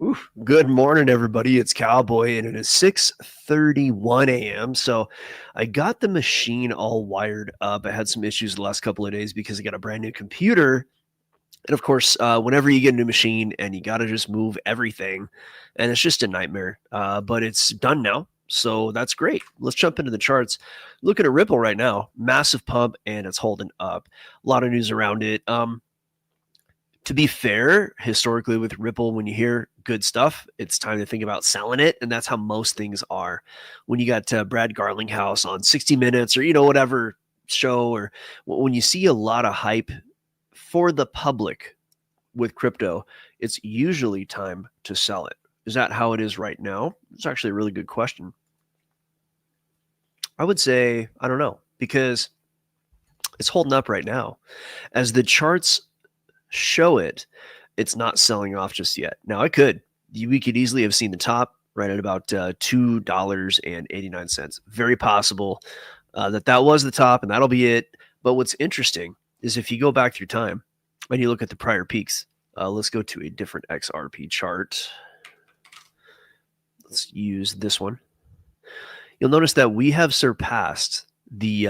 Oof. Good morning, everybody. It's Cowboy, and it is 6:31 a.m. So I got the machine all wired up. I had some issues the last couple of days because I got a brand new computer. And of course, whenever you get a new machine and you got to just move everything, and it's just a nightmare. But it's done now. So that's great. Let's jump into the charts. Looking at Ripple right now, massive pump, and it's holding up. A lot of news around it. To be fair, historically with Ripple, when you hear good stuff, it's time to think about selling it, and that's how most things are. When you got Brad Garlinghouse on 60 Minutes or whatever show, or when you see a lot of hype for the public with crypto, it's usually time to sell it. Is that how it is right now? It's actually a really good question. I would say I don't know because it's holding up right now. As the charts show it, it's not selling off just yet. Now it could. We could easily have seen the top right at about $2.89. Very possible that was the top, and that'll be it. But what's interesting is if you go back through time and you look at the prior peaks, let's go to a different XRP chart. Let's use this one. You'll notice that we have surpassed the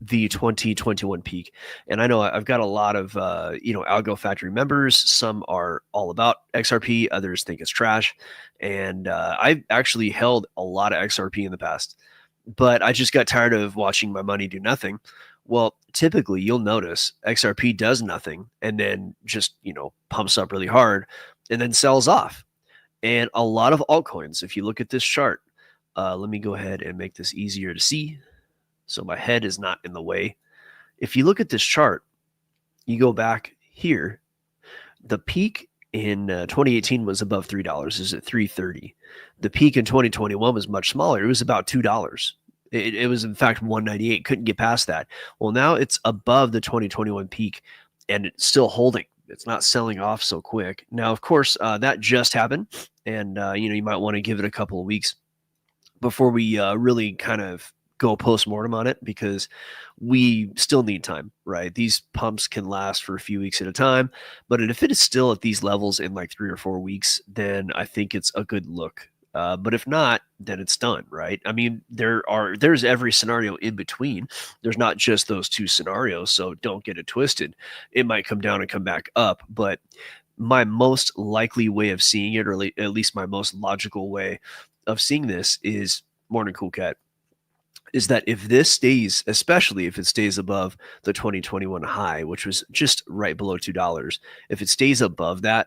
2021 peak, and I know I've got a lot of Algo Factory members. Some are all about XRP, others think it's trash, and I've actually held a lot of XRP in the past, but I just got tired of watching my money do nothing. Well, typically you'll notice XRP does nothing and then just pumps up really hard and then sells off. And a lot of altcoins, if you look at this chart, let me go ahead and make this easier to see so my head is not in the way. If you look at this chart, you go back here, the peak in 2018 was above $3. Is at $3.30. The peak in 2021 was much smaller. It was about $2. It was in fact 198. Couldn't get past that. Well, now it's above the 2021 peak, and it's still holding. It's not selling off so quick. Now, of course, that just happened, and you might want to give it a couple of weeks before we really kind of go post-mortem on it, because we still need time, right? These pumps can last for a few weeks at a time, but if it is still at these levels in like 3 or 4 weeks, then I think it's a good look. But if not, then it's done, right? I mean, there's every scenario in between. There's not just those two scenarios, so don't get it twisted. It might come down and come back up, but my most likely way of seeing it, or at least my most logical way of seeing this, is morning cool cat, is that if this stays, especially if it stays above the 2021 high, which was just right below $2, if it stays above that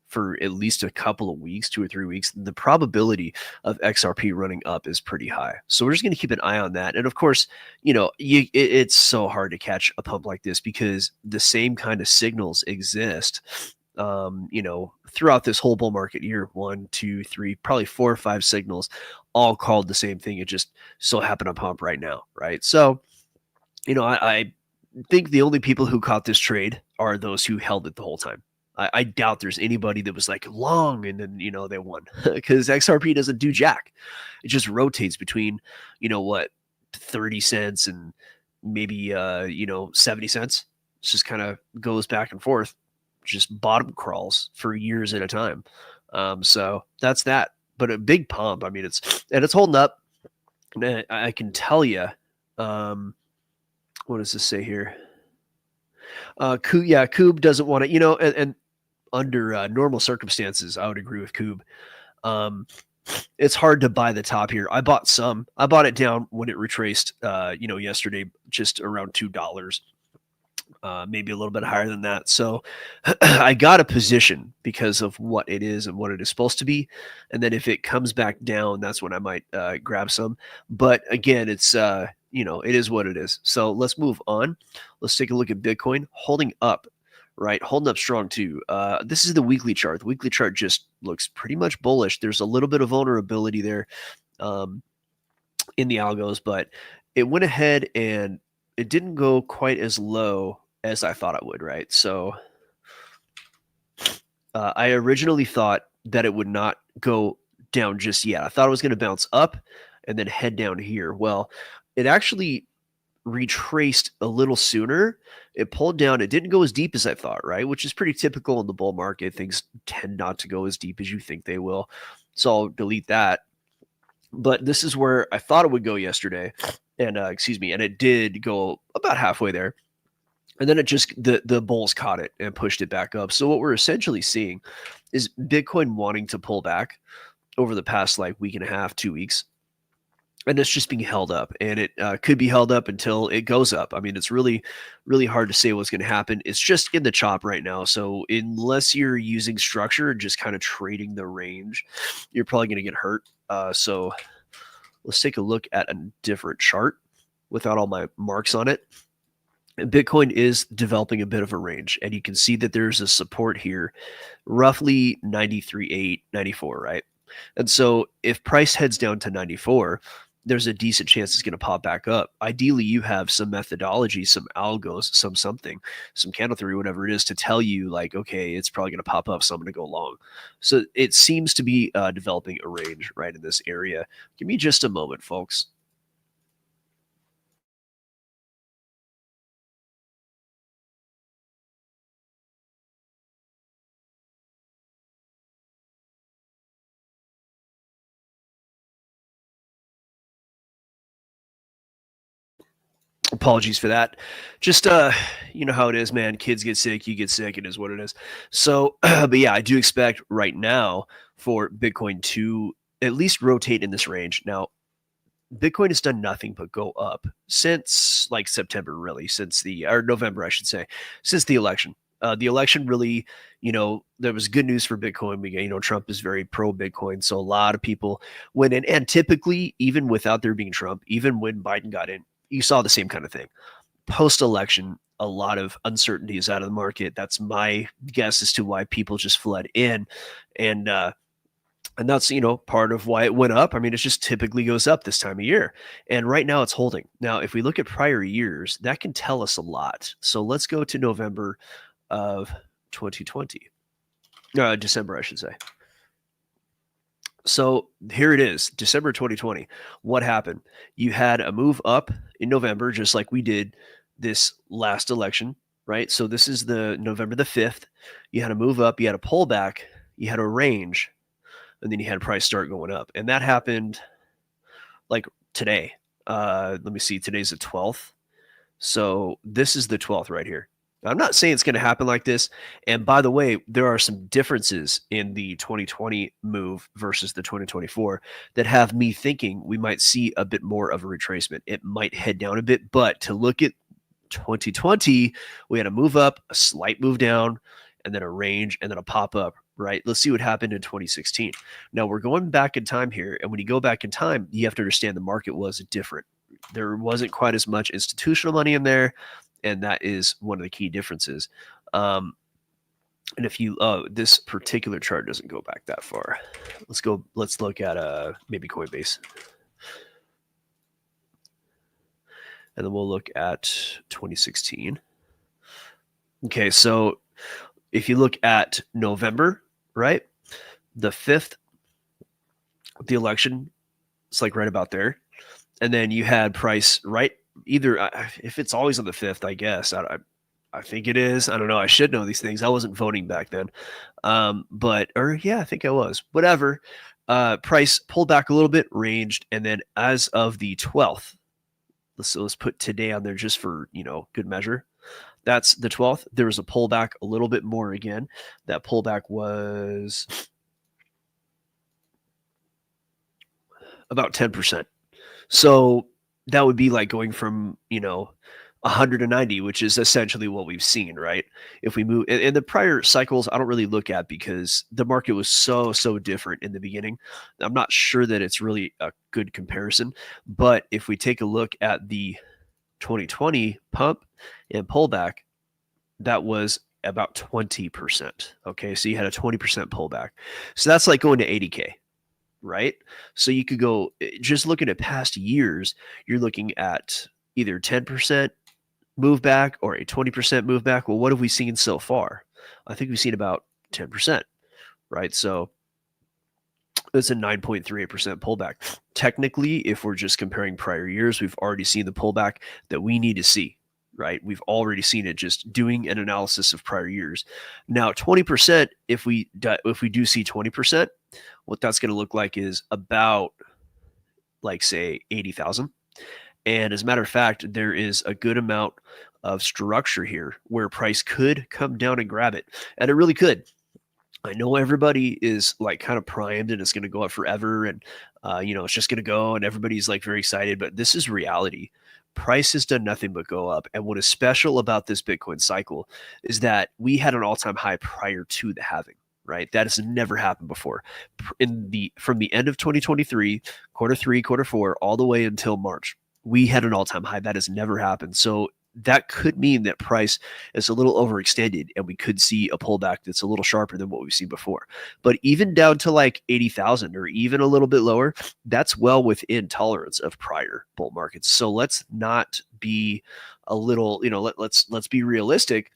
for at least a couple of weeks, 2 or 3 weeks, the probability of XRP running up is pretty high. So we're just going to keep an eye on that. And of course, it's so hard to catch a pump like this because the same kind of signals exist throughout this whole bull market year. 1, 2, 3, probably 4 or 5 signals, all called the same thing. It just so happened to pump right now, right? So, I think the only people who caught this trade are those who held it the whole time. I doubt there's anybody that was like long and then they won, because XRP doesn't do jack. It just rotates between 30 cents and maybe 70 cents. It just kind of goes back and forth, just bottom crawls for years at a time. So that's that. But a big pump. I mean, it's holding up. And I can tell you. What does this say here? Coob doesn't want to. And under normal circumstances, I would agree with Coob. It's hard to buy the top here. I bought some. I bought it down when it retraced. Yesterday, just around $2. Maybe a little bit higher than that. So I got a position because of what it is and what it is supposed to be. And then if it comes back down, that's when I might grab some. But again, it's, it is what it is. So let's move on. Let's take a look at Bitcoin holding up, right? Holding up strong too. This is the weekly chart. The weekly chart just looks pretty much bullish. There's a little bit of vulnerability there in the algos, but it went ahead and it didn't go quite as low as I thought it would, right? So I originally thought that it would not go down just yet. I thought it was going to bounce up and then head down here. Well, it actually retraced a little sooner. It pulled down. It didn't go as deep as I thought, right? Which is pretty typical in the bull market. Things tend not to go as deep as you think they will. So I'll delete that. But this is where I thought it would go yesterday. And and it did go about halfway there. And then it just the bulls caught it and pushed it back up. So what we're essentially seeing is Bitcoin wanting to pull back over the past like week and a half, 2 weeks. And it's just being held up, and it could be held up until it goes up. I mean, it's really, really hard to say what's going to happen. It's just in the chop right now. So unless you're using structure and just kind of trading the range, you're probably going to get hurt. So let's take a look at a different chart without all my marks on it. And Bitcoin is developing a bit of a range, and you can see that there's a support here, roughly 93.8, 94, right? And so if price heads down to 94, there's a decent chance it's going to pop back up. Ideally, you have some methodology, some algos, some candle theory, whatever it is, to tell you like, okay, it's probably going to pop up, so I'm going to go long. So it seems to be developing a range right in this area. Give me just a moment, folks. Apologies for that. Just you know how it is, man. Kids get sick, you get sick. It is what it is. So, but yeah, I do expect right now for Bitcoin to at least rotate in this range. Now, Bitcoin has done nothing but go up since like September, really, or November, I should say, since the election. The election really, there was good news for Bitcoin. Trump is very pro Bitcoin. So a lot of people went in. And typically, even without there being Trump, even when Biden got in, you saw the same kind of thing. Post election, a lot of uncertainty is out of the market. That's my guess as to why people just fled in. And that's, part of why it went up. I mean, it just typically goes up this time of year. And right now it's holding. Now, if we look at prior years, that can tell us a lot. So let's go to November of 2020. December, I should say. So here it is, December 2020. What happened? You had a move up in November, just like we did this last election, right? So this is the November the 5th. You had a move up, you had a pullback, you had a range, and then you had price start going up. And that happened like today. Let me see, today's the 12th. So this is the 12th right here. I'm not saying it's going to happen like this. And by the way, there are some differences in the 2020 move versus the 2024 that have me thinking we might see a bit more of a retracement. It might head down a bit, but to look at 2020, we had a move up, a slight move down, and then a range, and then a pop up, right? Let's see what happened in 2016. Now we're going back in time here. And when you go back in time, you have to understand the market was different. There wasn't quite as much institutional money in there. And that is one of the key differences. And if this particular chart doesn't go back that far, let's look at maybe Coinbase. And then we'll look at 2016. Okay, so if you look at November, right, the 5th, the election, it's like right about there. And then you had price right either, if it's always on the 5th, I guess. I think it is. I don't know. I should know these things. I wasn't voting back then. I think I was. Whatever. Price pulled back a little bit, ranged, and then as of the 12th, let's put today on there just for, good measure. That's the 12th. There was a pullback a little bit more again. That pullback was about 10%. So that would be like going from, 190, which is essentially what we've seen, right? If we move in the prior cycles, I don't really look at because the market was so different in the beginning. I'm not sure that it's really a good comparison, but if we take a look at the 2020 pump and pullback, that was about 20%. Okay, so you had a 20% pullback. So that's like going to 80K. Right? So you could go just looking at past years, you're looking at either 10% move back or a 20% move back. Well, what have we seen so far? I think we've seen about 10%, right? So It's a 9.38% pullback. Technically, if we're just comparing prior years, we've already seen the pullback that we need to see, right? We've already seen it just doing an analysis of prior years. Now, 20%, if we do see 20%, what that's going to look like is about, like, say, 80,000. And as a matter of fact, there is a good amount of structure here where price could come down and grab it. And it really could. I know everybody is like kind of primed and it's going to go up forever, and it's just going to go, and everybody's like very excited, but this is reality. Price has done nothing but go up. And what is special about this Bitcoin cycle is that we had an all-time high prior to the halving, right? That has never happened before. From the end of 2023, quarter 3, quarter 4, all the way until March, we had an all-time high. That has never happened. So that could mean that price is a little overextended and we could see a pullback that's a little sharper than what we've seen before. But even down to like 80,000 or even a little bit lower, that's well within tolerance of prior bull markets. So let's not be a little, let's be realistic.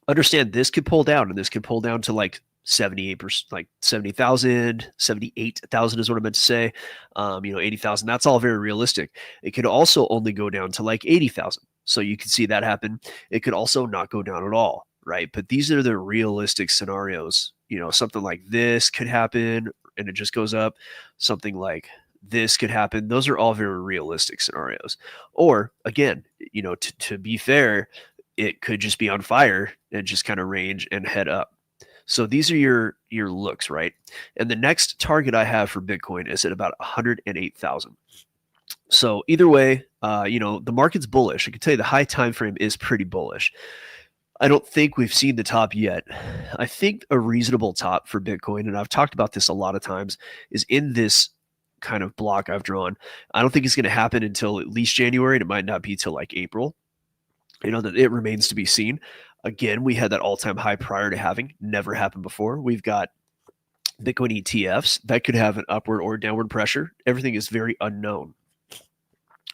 Understand this could pull down, and this could pull down to like 78%, like 70,000, 78,000 is what I meant to say. 80,000, that's all very realistic. It could also only go down to like 80,000. So you can see that happen. It could also not go down at all, right? But these are the realistic scenarios. Something like this could happen and it just goes up. Something like this could happen. Those are all very realistic scenarios. Or again, to be fair, it could just be on fire and just kind of range and head up. So these are your looks, right? And the next target I have for Bitcoin is at about 108,000. So either way, the market's bullish. I can tell you the high time frame is pretty bullish. I don't think we've seen the top yet. I think a reasonable top for Bitcoin, and I've talked about this a lot of times, is in this kind of block I've drawn. I don't think it's going to happen until at least January, and it might not be till like April. That it remains to be seen. Again, we had that all-time high prior to halving. Never happened before. We've got Bitcoin ETFs that could have an upward or downward pressure. Everything is very unknown,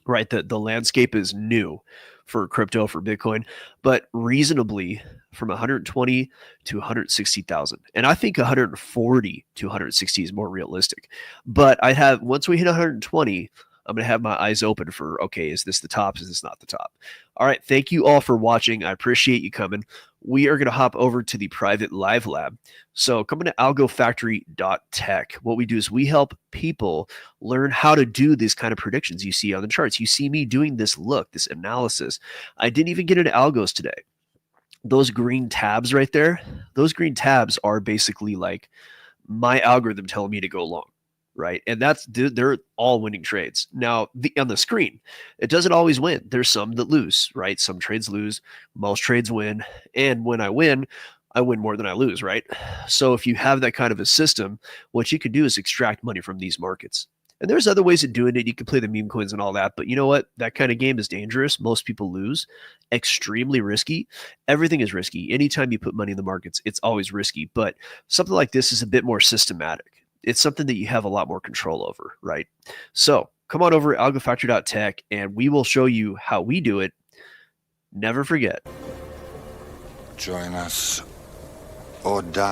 right? The landscape is new for crypto, for Bitcoin, but reasonably from 120 to 160,000. And I think 140 to 160 is more realistic. But once we hit 120, I'm going to have my eyes open for, okay, is this the top? Is this not the top? All right. Thank you all for watching. I appreciate you coming. We are going to hop over to the private live lab. So coming to algofactory.tech, what we do is we help people learn how to do these kind of predictions you see on the charts. You see me doing this analysis. I didn't even get into algos today. Those green tabs right there, those green tabs are basically like my algorithm telling me to go long. Right. And they're all winning trades. Now, on the screen, it doesn't always win. There's some that lose, right? Some trades lose, most trades win. And when I win more than I lose, right? So if you have that kind of a system, what you can do is extract money from these markets. And there's other ways of doing it. You can play the meme coins and all that. But you know what? That kind of game is dangerous. Most people lose. Extremely risky. Everything is risky. Anytime you put money in the markets, it's always risky. But something like this is a bit more systematic. It's something that you have a lot more control over, right? So come on over at algofactory.tech and we will show you how we do it. Never forget. Join us or die.